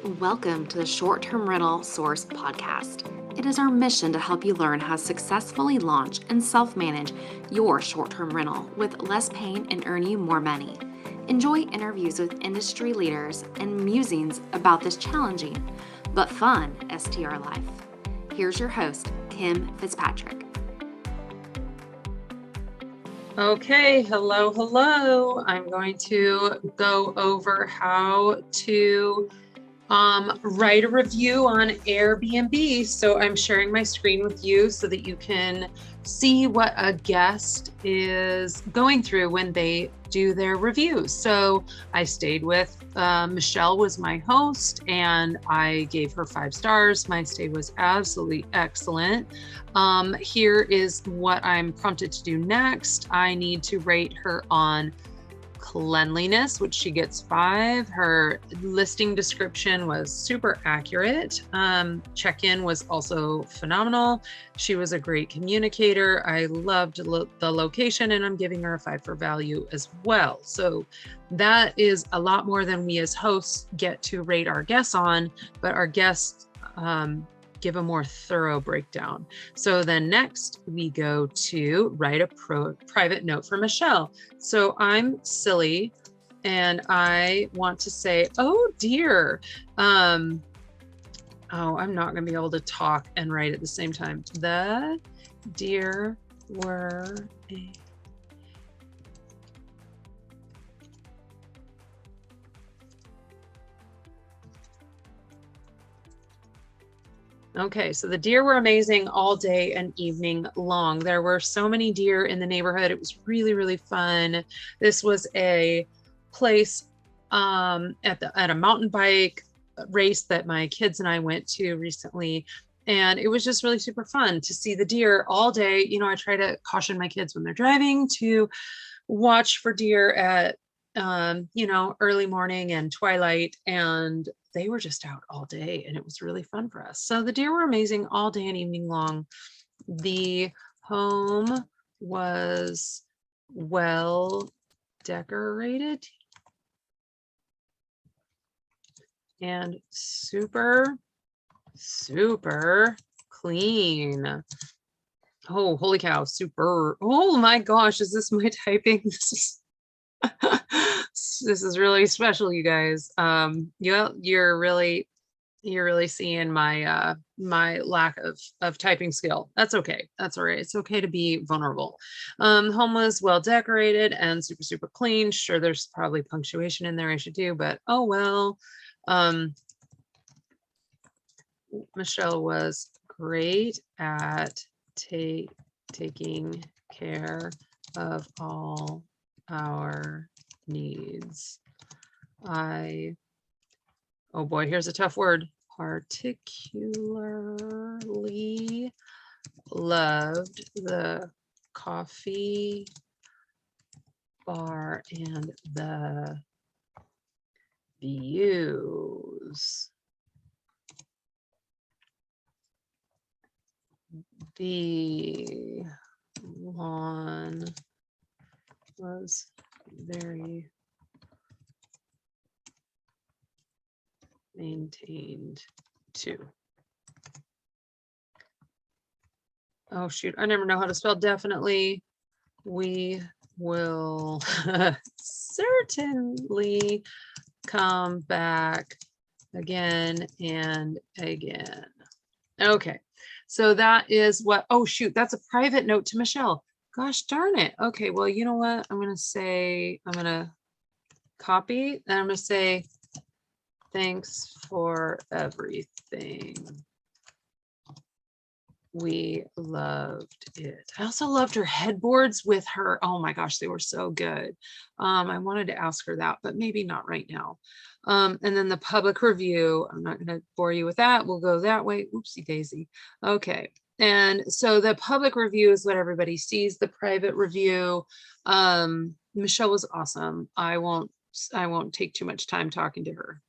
Welcome to the Short Term Rental Source podcast. It is our mission to help you learn how to successfully launch and self manage your short term rental with less pain and earn you more money. Enjoy interviews with industry leaders and musings about this challenging but fun STR life. Here's your host, Kim Fitzpatrick. Okay, hello. I'm going to go over how to write a review on Airbnb. So I'm sharing my screen with you so that you can see what a guest is going through when they do their reviews. So I stayed with Michelle was my host and I gave her 5 stars. My stay was absolutely excellent. Here is what I'm prompted to do next. I need to rate her on cleanliness, which she gets 5. Her listing description was super accurate. Check-in was also phenomenal. She was a great communicator. I loved the location, and I'm giving her a 5 for value as well. So that is a lot more than we as hosts get to rate our guests on, but our guests give a more thorough breakdown. So then next we go to write a private note for Michelle. So I'm silly and I want to say, oh dear. I'm not going to be able to talk and write at the same time. The deer were a Okay, so the deer were amazing all day and evening long. There were so many deer in the neighborhood. It was really, really fun. This was a place at a mountain bike race that my kids and I went to recently. And it was just really super fun to see the deer all day. You know, I try to caution my kids when they're driving to watch for deer at early morning and twilight, and they were just out all day and it was really fun for us. So the deer were amazing all day and evening long. The home was well decorated and super clean. Oh, holy cow, super. Oh my gosh, is this my typing? This is really special, you guys. You're really seeing my my lack of typing skill. That's okay. That's all right. It's okay to be vulnerable. Home was well decorated and super clean. Sure, there's probably punctuation in there I should do, but oh well. Michelle was great at taking care of all our needs. Oh boy, here's a tough word. Particularly loved the coffee bar and the views. The lawn was very maintained too. Oh shoot, I never know how to spell definitely. We will certainly come back again and again. Okay, so that is what, oh shoot, that's a private note to Michelle. Gosh darn it. Okay, well, you know what? I'm going to copy and I'm going to say, thanks for everything. We loved it. I also loved her headboards with her. Oh my gosh, they were so good. I wanted to ask her that, but maybe not right now. And then the public review, I'm not going to bore you with that. We'll go that way. Oopsie daisy. Okay. And so the public review is what everybody sees. The private review, Michelle was awesome. I won't take too much time talking to her.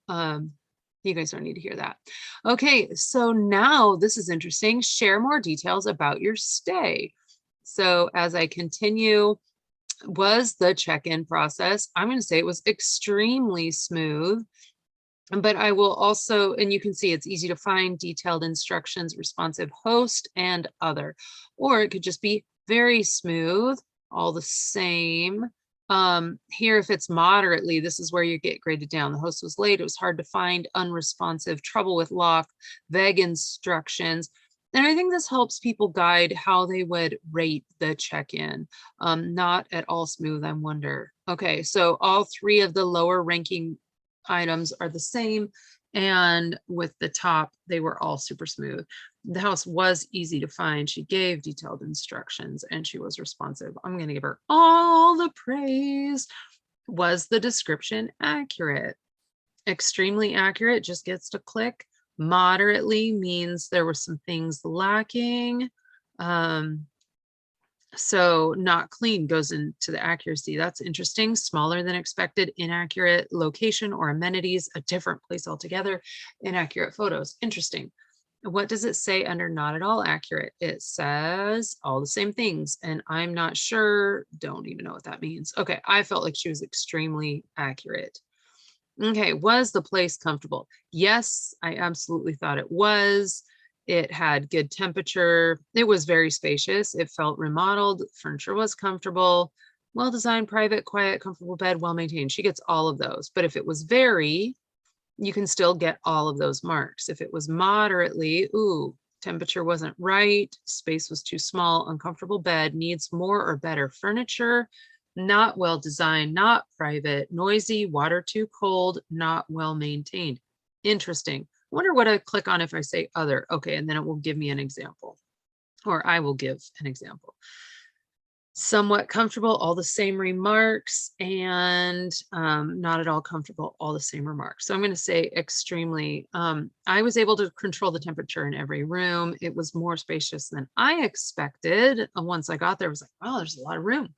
You guys don't need to hear that. Okay, so now this is interesting. Share more details about your stay. So as I continue, was the check-in process, I'm going to say it was extremely smooth. But I will also, and you can see it's easy to find, detailed instructions, responsive host, and other. Or it could just be very smooth, all the same. Here, if it's moderately, this is where you get graded down. The host was late, it was hard to find, unresponsive, trouble with lock, vague instructions. And I think this helps people guide how they would rate the check-in. Not at all smooth, I wonder. Okay, so all three of the lower ranking items are the same, and with the top they were all super smooth. The house was easy to find, she gave detailed instructions, and she was responsive. I'm going to give her all the praise. Was the description accurate? Extremely accurate just gets to click. Moderately means there were some things lacking. So not clean goes into the accuracy. That's interesting. Smaller than expected, inaccurate location or amenities, a different place altogether, inaccurate photos. Interesting. What does it say under not at all accurate? It says all the same things, and I'm not sure, don't even know what that means. Okay, I felt like she was extremely accurate. Okay, was the place comfortable? Yes, I absolutely thought it was. It had good temperature. It was very spacious. It felt remodeled. Furniture was comfortable, well-designed, private, quiet, comfortable bed, well-maintained. She gets all of those. But if it was very, you can still get all of those marks. If it was moderately, ooh, temperature wasn't right, space was too small, uncomfortable bed, needs more or better furniture, not well-designed, not private, noisy, water too cold, not well-maintained. Interesting. I wonder what I click on if I say other. Okay, and then it will give me an example, or I will give an example. Somewhat comfortable, all the same remarks, and not at all comfortable, all the same remarks. So I'm going to say extremely. I was able to control the temperature in every room. It was more spacious than I expected. Once I got there, I was like, wow, there's a lot of room.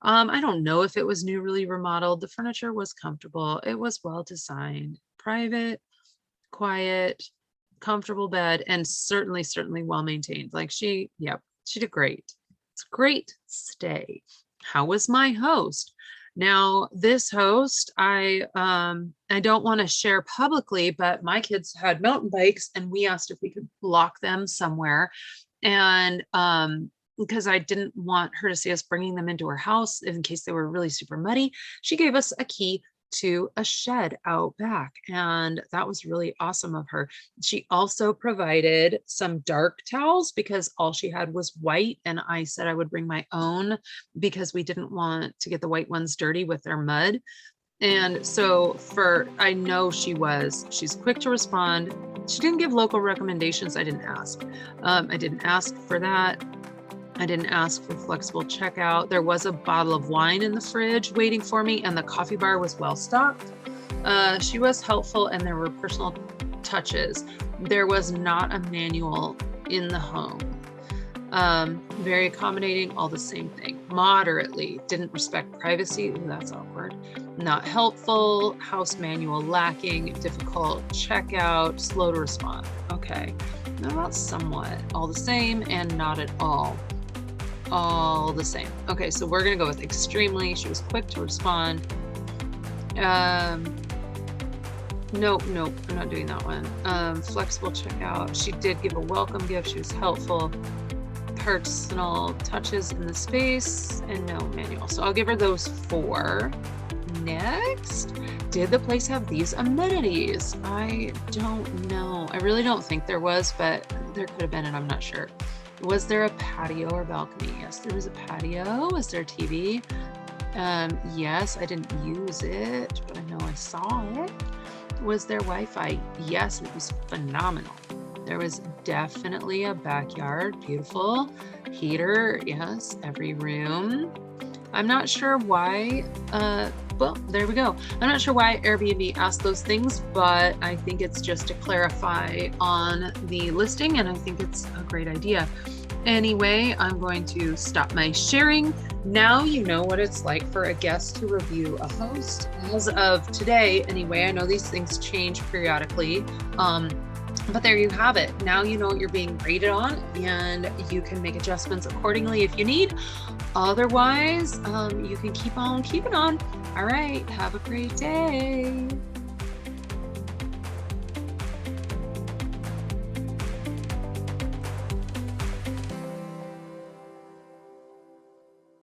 I don't know if it was newly remodeled. The furniture was comfortable. It was well designed, private, quiet, comfortable bed, and certainly well maintained. Like she did great. It's a great stay. How was my host? Now, this host, I don't want to share publicly, but my kids had mountain bikes, and we asked if we could block them somewhere. And because I didn't want her to see us bringing them into her house in case they were really super muddy, she gave us a key to a shed out back, and that was really awesome of her. She also provided some dark towels because all she had was white, and I said I would bring my own because we didn't want to get the white ones dirty with their mud. And so I know she's quick to respond. She didn't give local recommendations. I didn't ask. I didn't ask for that. I didn't ask for flexible checkout. There was a bottle of wine in the fridge waiting for me, and the coffee bar was well stocked. She was helpful, and there were personal touches. There was not a manual in the home. Very accommodating, all the same thing. Moderately, didn't respect privacy. Ooh, that's awkward. Not helpful, house manual lacking, difficult checkout, slow to respond. Okay, not about somewhat, all the same, and not at all. All the same. Okay, so we're gonna go with extremely. She was quick to respond. Nope, I'm not doing that one. Flexible checkout. She did give a welcome gift. She was helpful. Personal touches in the space, and no manual. So I'll give her those 4. Next, did the place have these amenities? I don't know. I really don't think there was, but there could have been, and I'm not sure. Was there a patio or balcony? Yes, there was a patio. Was there a TV? Yes, I didn't use it, but I know I saw it. Was there Wi-Fi? Yes, it was phenomenal. There was definitely a backyard, beautiful. Heater, yes, every room. I'm not sure why, well, there we go. I'm not sure why Airbnb asked those things, but I think it's just to clarify on the listing, and I think it's a great idea. Anyway, I'm going to stop my sharing. Now you know what it's like for a guest to review a host. As of today, anyway, I know these things change periodically, but there you have it. Now you know what you're being rated on, and you can make adjustments accordingly if you need. Otherwise, you can keep on keeping on. All right, have a great day.